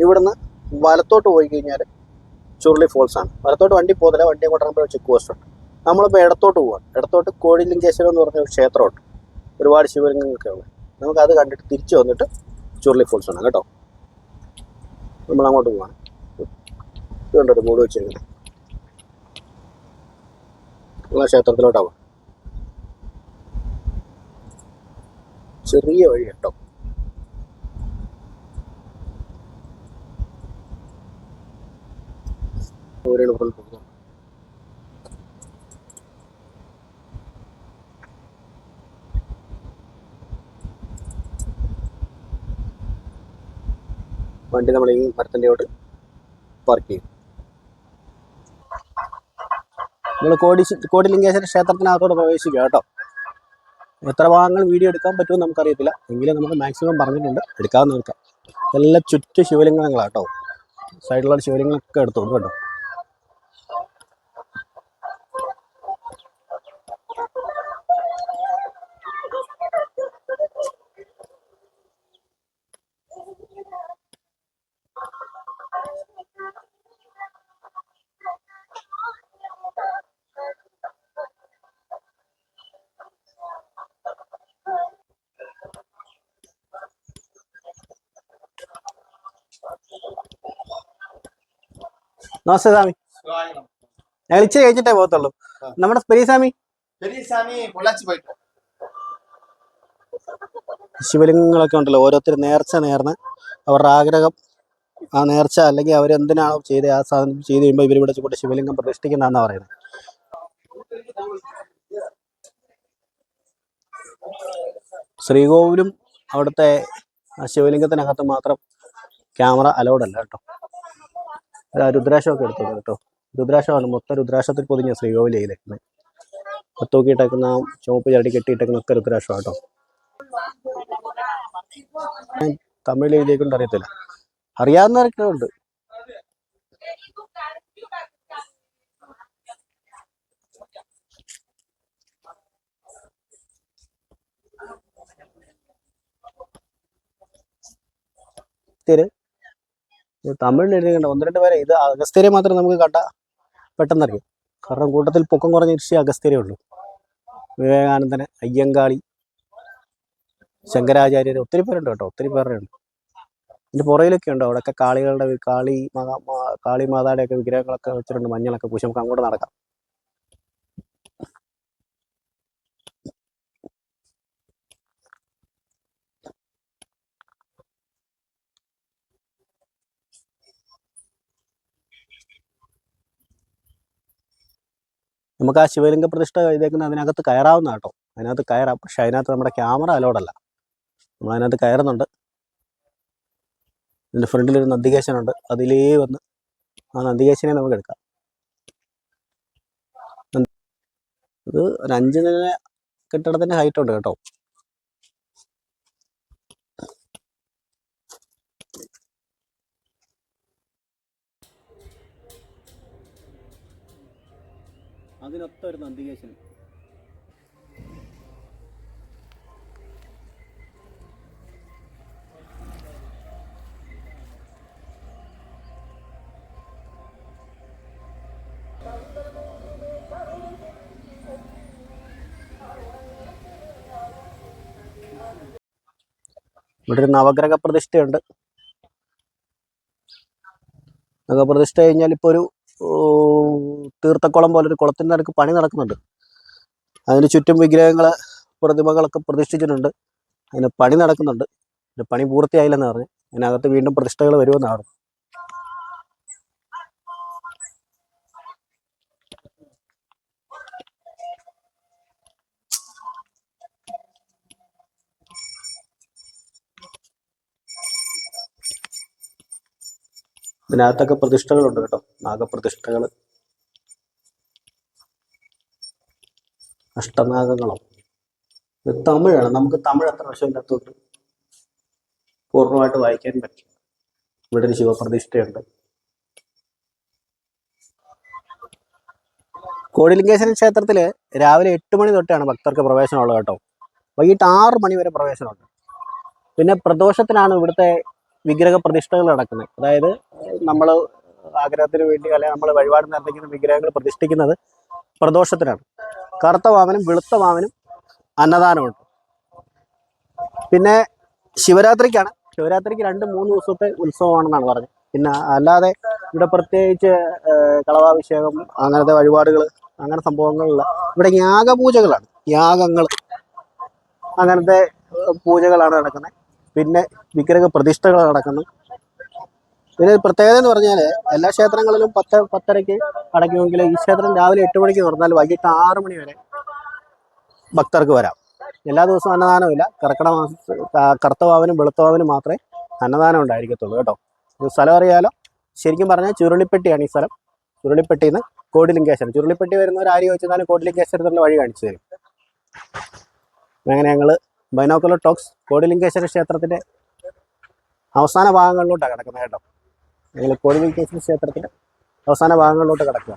ഇവിടുന്ന് വലത്തോട്ട് പോയി കഴിഞ്ഞാൽ ചുരുളി ഫോൾസ് ആണ്. വലത്തോട്ട് വണ്ടി പോകുന്നില്ല, വണ്ടി അങ്ങോട്ട് ചെക്ക് പോസ്റ്റ് ഉണ്ട്. നമ്മളിപ്പോൾ ഇടത്തോട്ട് പോവാണ്. ഇടത്തോട്ട് കോടിലിംഗേശ്വരം എന്ന് പറഞ്ഞ ഒരു ക്ഷേത്രമുണ്ട്, ഒരുപാട് ശിവലിംഗങ്ങളൊക്കെ ഉള്ളത്. നമുക്കത് കണ്ടിട്ട് തിരിച്ചു വന്നിട്ട് ചുരുളി ഫോൾസ് ആണ് കേട്ടോ. നമ്മൾ അങ്ങോട്ട് പോവാണ്. ഇതുകൊണ്ടൊരു മൂട് വെച്ചിരിക്കുന്നത് ഉള്ള ക്ഷേത്രത്തിലോട്ടാവാം. ചെറിയ വഴി കേട്ടോ. വണ്ടി നമ്മൾ ഈ മരത്തിൻ്റെ അവിടെ പാർക്ക് ചെയ്യും. നമ്മൾ കോടിലിംഗേശ്വര ക്ഷേത്രത്തിനകത്തോടെ പ്രവേശിക്കുക കേട്ടോ. എത്ര ഭാഗങ്ങൾ വീഡിയോ എടുക്കാൻ പറ്റുമെന്ന് നമുക്കറിയത്തില്ല, എങ്കിലും നമുക്ക് മാക്സിമം പറഞ്ഞിട്ടുണ്ട്, എടുക്കാമെന്ന് നോക്കാം. എല്ലാം ചുറ്റും ശിവലിംഗങ്ങളാട്ടോ. സൈഡിലുള്ള ശിവലിംഗങ്ങളൊക്കെ എടുത്തോളൂ കേട്ടോ. നമസ്തേ സ്വാമി, ഞങ്ങൾ ഇച്ചിരി കഴിച്ചിട്ടേ പോകത്തുള്ളൂ. നമ്മുടെ പെരിയസ്വാമി ശിവലിംഗങ്ങളൊക്കെ ഉണ്ടല്ലോ, ഓരോരുത്തർ നേർച്ച നേർന്ന് അവരുടെ ആഗ്രഹം, ആ നേർച്ച അല്ലെങ്കിൽ അവരെന്തിനാണോ ചെയ്ത് ആ സാധനം ചെയ്ത് കഴിയുമ്പോൾ ഇവരിവിടെ കൂടെ ശിവലിംഗം പ്രതിഷ്ഠിക്കുന്നതാണെന്നാണ് പറയുന്നത്. ശ്രീകോവിലും അവിടുത്തെ ശിവലിംഗത്തിനകത്ത് മാത്രം ക്യാമറ അലൗഡ് അല്ല കേട്ടോ. രുദ്രാക്ഷമൊക്കെ എടുത്തോളൂ കേട്ടോ. രുദ്രാക്ഷമാണ്, മൊത്തം രുദ്രാക്ഷത്തിൽ പൊതിഞ്ഞ ശ്രീകോവിൽ ചെയ്തേക്കുന്നത്. തൂക്കിയിട്ടേക്കുന്ന ചുവപ്പ് ചാടി കെട്ടിയിട്ടേക്കുന്നൊക്കെ രുദ്രാക്ഷം കേട്ടോ. തമിഴ് എഴുതിയേക്കൊണ്ട് അറിയത്തില്ല, അറിയാവുന്നവരൊക്കെ ഉണ്ട്. തമിഴിൽ എഴുതിക്കണ്ട ഒന്ന് രണ്ട് പേരെ. ഇത് അഗസ്ത്യരെ മാത്രം നമുക്ക് കണ്ട പെട്ടെന്നറിയാം, കാരണം കൂട്ടത്തിൽ പൊക്കം കുറഞ്ഞ ഋഷി അഗസ്ത്യരേ ഉള്ളൂ. വിവേകാനന്ദന്, അയ്യങ്കാളി, ശങ്കരാചാര്യർ, ഒത്തിരി പേരുണ്ട് കേട്ടോ, ഒത്തിരി പേരുണ്ട്. ഇതിൻ്റെ പുറയിലൊക്കെ ഉണ്ട്, അവിടെയൊക്കെ കാളികളുടെ കാളി മാതായുടെ ഒക്കെ വിഗ്രഹങ്ങളൊക്കെ വെച്ചിട്ടുണ്ട്, മഞ്ഞളൊക്കെ പൂശി. നമുക്ക് അങ്ങോട്ട് നടക്കാം. നമുക്ക് ആ ശിവലിംഗ പ്രതിഷ്ഠ ചെയ്തേക്കുന്ന അതിനകത്ത് കയറാവുന്ന കേട്ടോ, അതിനകത്ത് കയറാം. പക്ഷെ അതിനകത്ത് നമ്മുടെ ക്യാമറ അലോഡല്ല. നമ്മൾ അതിനകത്ത് കയറുന്നുണ്ട്. ഇതിൻ്റെ ഫ്രണ്ടിലൊരു നന്ദികേശനുണ്ട്, അതിലേ വന്ന് ആ നന്ദികേശനെ നമുക്ക് എടുക്കാം. ഇത് ഒരു 5 നില കെട്ടിടത്തിൻ്റെ ഹൈറ്റ് ഉണ്ട് കേട്ടോ. അതിനൊത്ത ഒരു നന്ദികേശൻ. ഇവിടെ ഒരു നവഗ്രഹ പ്രതിഷ്ഠയുണ്ട്. നവഗ്രഹപ്രതിഷ്ഠ കഴിഞ്ഞാൽ ഇപ്പോൾ ഒരു തീർത്ഥക്കുളം പോലെ ഒരു കുളത്തിൻ്റെ അടുക്ക് പണി നടക്കുന്നുണ്ട്. അതിന് ചുറ്റും വിഗ്രഹങ്ങൾ, പ്രതിമകളൊക്കെ പ്രതിഷ്ഠിച്ചിട്ടുണ്ട്. അതിന് പണി നടക്കുന്നുണ്ട്. പണി പൂർത്തിയായില്ലെന്ന് പറഞ്ഞു. അതിനകത്ത് വീണ്ടും പ്രതിഷ്ഠകൾ വരുമെന്നാണ്. ഇതിനകത്തൊക്കെ പ്രതിഷ്ഠകളുണ്ട് കേട്ടോ, നാഗപ്രതിഷ്ഠകൾ, അഷ്ടനാഗങ്ങളോ. ഇത് തമിഴാണ്. നമുക്ക് തമിഴ് അത്ര വശമില്ലാത്തതുകൊണ്ട് പൂർണ്ണമായിട്ട് വായിക്കാൻ പറ്റും. ഇവിടെ ഒരു ശിവപ്രതിഷ്ഠയുണ്ട്. കോടിലിംഗേശ്വരൻ ക്ഷേത്രത്തിൽ രാവിലെ 8 മണി തൊട്ടാണ് ഭക്തർക്ക് പ്രവേശനമുള്ളത് കേട്ടോ. വൈകിട്ട് 6 മണി വരെ പ്രവേശനമുണ്ട്. പിന്നെ പ്രദോഷത്തിനാണ് ഇവിടുത്തെ വിഗ്രഹ പ്രതിഷ്ഠകൾ നടക്കുന്നത്. അതായത് നമ്മൾ ആഗ്രഹത്തിന് വേണ്ടി അല്ലെങ്കിൽ നമ്മൾ വഴിപാട് നടത്തിക്കുന്ന വിഗ്രഹങ്ങൾ പ്രതിഷ്ഠിക്കുന്നത് പ്രദോഷത്തിനാണ്. കറുത്ത വാമനും വെളുത്ത വാമനും അന്നദാനമുണ്ട്. പിന്നെ ശിവരാത്രിക്കാണ്. ശിവരാത്രിക്ക് 2-3 ദിവസത്തെ ഉത്സവമാണെന്നാണ് പറഞ്ഞത്. പിന്നെ അല്ലാതെ ഇവിടെ പ്രത്യേകിച്ച് കളഭാഭിഷേകം അങ്ങനത്തെ വഴിപാടുകൾ അങ്ങനെ സംഭവങ്ങളില്ല. ഇവിടെ യാഗപൂജകളാണ്, യാഗങ്ങൾ അങ്ങനത്തെ പൂജകളാണ് നടക്കുന്നത്. പിന്നെ വിഗ്രഹ പ്രതിഷ്ഠകൾ നടക്കുന്നു. പിന്നെ പ്രത്യേകത എന്ന് പറഞ്ഞാൽ എല്ലാ ക്ഷേത്രങ്ങളിലും 10-10:30 അടയ്ക്കുമെങ്കിൽ ഈ ക്ഷേത്രം രാവിലെ 8 മണിക്ക് തുറന്നാൽ വൈകിട്ട് 6 മണി വരെ ഭക്തർക്ക് വരാം. എല്ലാ ദിവസവും അന്നദാനമില്ല. കർക്കിടക മാസത്തിൽ കറുത്ത വാവനും വെളുത്ത വാവനും മാത്രമേ അന്നദാനം ഉണ്ടായിരിക്കത്തുള്ളൂ കേട്ടോ. ഇത് സ്ഥലം അറിയാലോ. ശരിക്കും പറഞ്ഞാൽ ചുരുളിപ്പെട്ടിയാണ് ഈ സ്ഥലം. ചുരുളിപ്പെട്ടിയിൽ നിന്ന് കോടിലിംഗേശ്വരം. ചുരുളിപ്പെട്ടി വരുന്നവർ ആര് ചോദിച്ചാലും കോടിലിംഗേശ്വരത്തിൻ്റെ വഴി കാണിച്ചു തരും. അങ്ങനെ ഞങ്ങൾ ബൈനോക്കുലർ ടോക്സ് കോടിലിംഗേശ്വര ക്ഷേത്രത്തിൻ്റെ അവസാന ഭാഗങ്ങളിലോട്ടാണ് കിടക്കുന്നത് കേട്ടോ. ഞങ്ങൾ കോടിലിംഗേശ്വര ക്ഷേത്രത്തിൻ്റെ അവസാന ഭാഗങ്ങളിലോട്ട് കിടക്കുക.